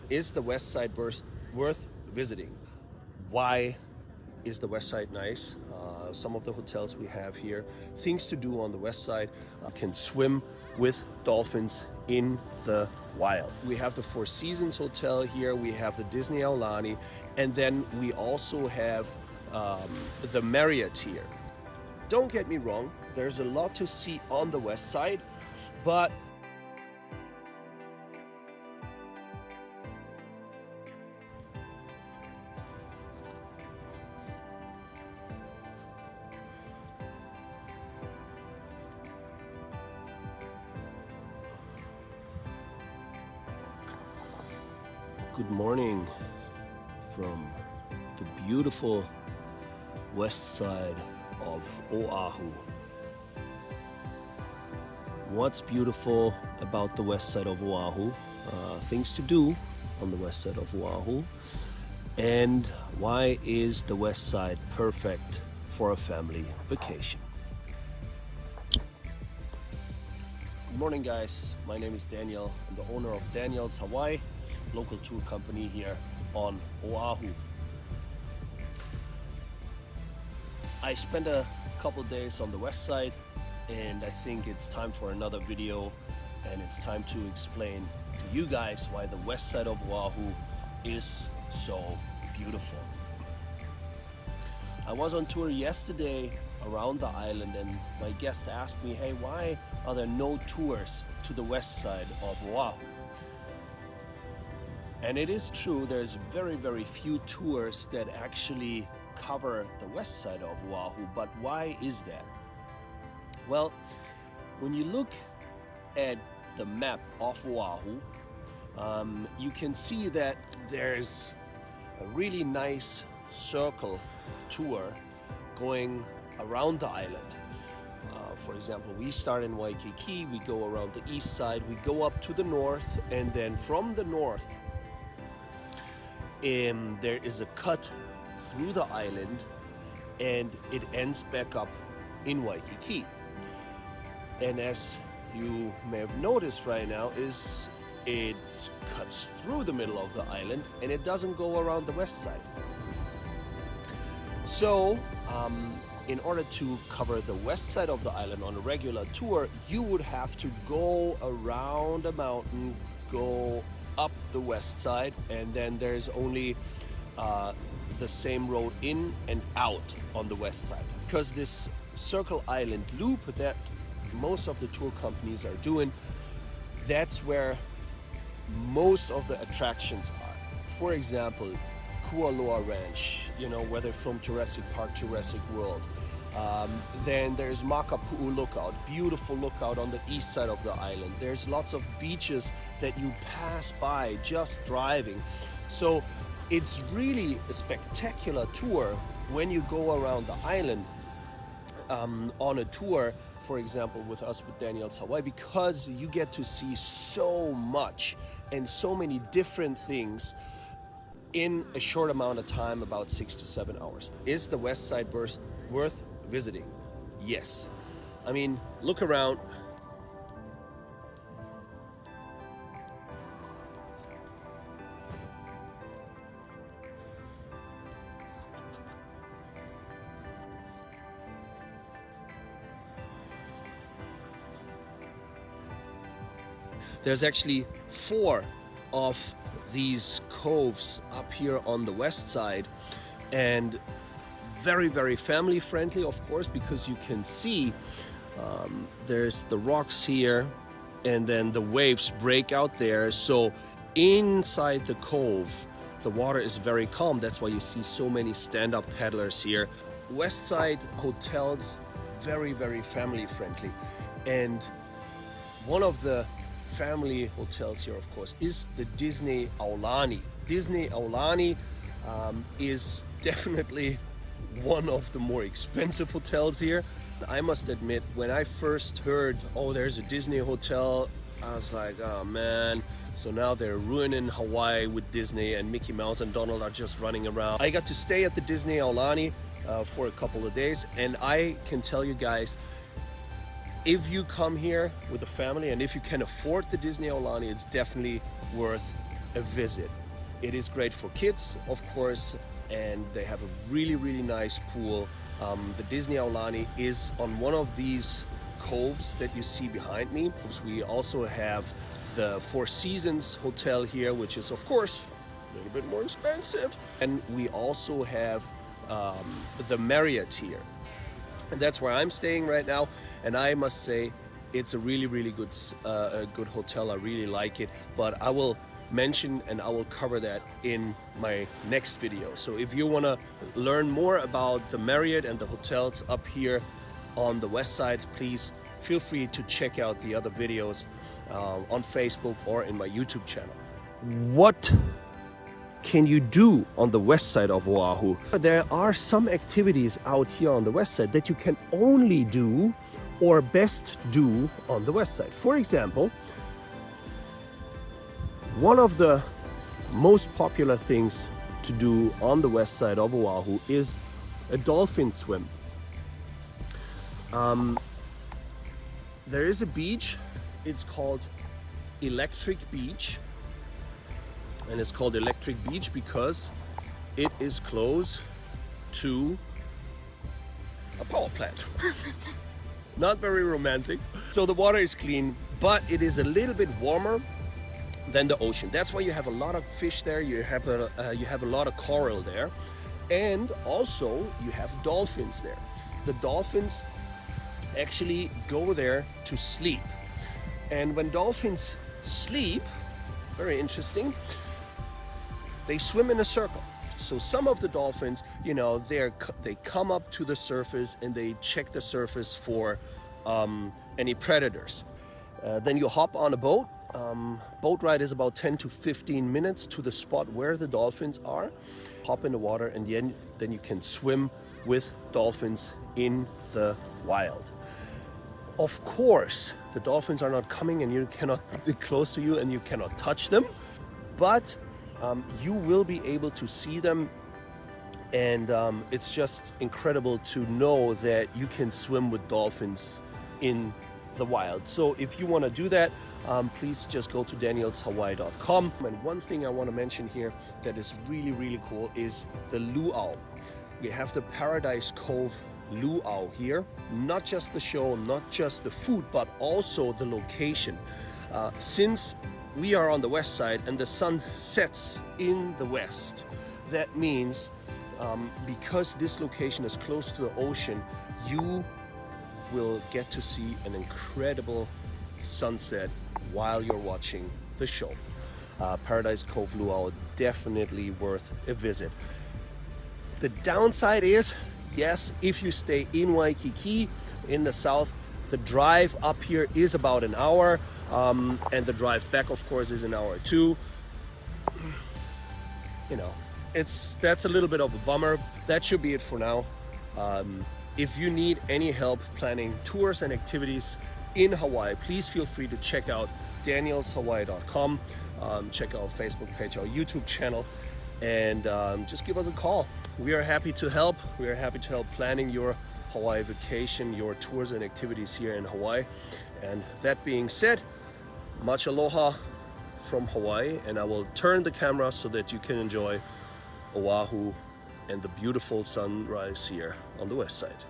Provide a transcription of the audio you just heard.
Is the West Side worth visiting? Why is the West Side nice? Some of the hotels we have here, things to do on the West Side. Can swim with dolphins in the wild. We have the Four Seasons Hotel here, we have the Disney Aulani, and then we also have the Marriott here. Don't get me wrong, there's a lot to see on the West Side, but good morning from the beautiful west side of Oahu. What's beautiful about the west side of Oahu? Things to do on the west side of Oahu. And why is the west side perfect for a family vacation? Good morning, guys. My name is Daniel. I'm the owner of Daniel's Hawaii, local tour company here on Oahu. I spent a couple days on the west side, and I think it's time for another video, and it's time to explain to you guys why the west side of Oahu is so beautiful. I was on tour yesterday around the island, and my guest asked me, hey, why are there no tours to the west side of Oahu? And it is true, there's very few tours that actually cover the west side of Oahu, but why is that? Well, when you look at the map of Oahu, you can see that there's a really nice circle tour going around the island. For example, we start in Waikiki, we go around the east side, we go up to the north, and then from the north there is a cut through the island, and it ends back up in Waikiki. And as you may have noticed right now, is it cuts through the middle of the island and it doesn't go around the west side. So in order to cover the west side of the island on a regular tour, you would have to go around a mountain, go up the west side, and then there's only the same road in and out on the west side. Because this circle island loop that most of the tour companies are doing, that's where most of the attractions are. For example, Kualoa Ranch, you know, where they filmed Jurassic Park, Jurassic World. Then there's Makapu'u Lookout, beautiful lookout on the east side of the island. There's lots of beaches that you pass by just driving. So it's really a spectacular tour when you go around the island on a tour, for example, with us with Daniel's Hawaii, because you get to see so much and so many different things in a short amount of time, about 6 to 7 hours. Is the west side worth visiting? Yes. I mean, look around. There's actually 4 of these coves up here on the west side, and very family friendly, of course, because you can see there's the rocks here, and then the waves break out there. So inside the cove, the water is very calm. That's why you see so many stand-up paddlers here. West side hotels, very family friendly, and one of the family hotels here, of course, is the Disney Aulani. Disney Aulani is definitely one of the more expensive hotels here. I must admit, when I first heard, oh, there's a Disney hotel, I was like, oh man, so now they're ruining Hawaii with Disney, and Mickey Mouse and Donald are just running around. I got to stay at the Disney Aulani for a couple of days, and I can tell you guys, if you come here with a family and if you can afford the Disney Aulani, it's definitely worth a visit. It is great for kids, of course, and they have a really nice pool. The Disney Aulani is on one of these coves that you see behind me. We also have the Four Seasons Hotel here, which is of course a little bit more expensive. And we also have the Marriott here. And that's where I'm staying right now. And I must say, it's a really good good hotel. I really like it, but I will mention and I will cover that in my next video. So if you want to learn more about the Marriott and the hotels up here on the west side, please feel free to check out the other videos on Facebook or in my YouTube channel. What can you do on the west side of Oahu? There are some activities out here on the west side that you can only do or best do on the west side. For example, one of the most popular things to do on the west side of Oahu is a dolphin swim. There is a beach, it's called Electric Beach, and it's called Electric Beach because it is close to a power plant. Not very romantic. So the water is clean, but it is a little bit warmer than the ocean. That's why you have a lot of fish there, you have a lot of coral there, and also you have dolphins there. The dolphins actually go there to sleep, and when dolphins sleep, very interesting, they swim in a circle. So some of the dolphins, you know, they come up to the surface and they check the surface for any predators. Then you hop on a boat. Boat ride is about 10 to 15 minutes to the spot where the dolphins are. Hop in the water, and then you can swim with dolphins in the wild. Of course, the dolphins are not coming and you cannot get close to you and you cannot touch them, but you will be able to see them, and it's just incredible to know that you can swim with dolphins in the wild. So if you want to do that, please just go to danielshawaii.com. And one thing I want to mention here that is really cool is the Luau. We have the Paradise Cove Luau here. Not just the show, not just the food, but also the location. Since we are on the west side and the sun sets in the west, that means because this location is close to the ocean, you will get to see an incredible sunset while you're watching the show. Paradise Cove Luau, definitely worth a visit. The downside is, yes, if you stay in Waikiki in the south, the drive up here is about an hour, and the drive back, of course, is an hour too. You know, that's a little bit of a bummer. That should be it for now. If you need any help planning tours and activities in Hawaii, please feel free to check out danielshawaii.com, check out our Facebook page, our YouTube channel, and just give us a call. We are happy to help. We are happy to help planning your Hawaii vacation, your tours and activities here in Hawaii. And that being said, much aloha from Hawaii, and I will turn the camera so that you can enjoy Oahu and the beautiful sunrise here on the west side.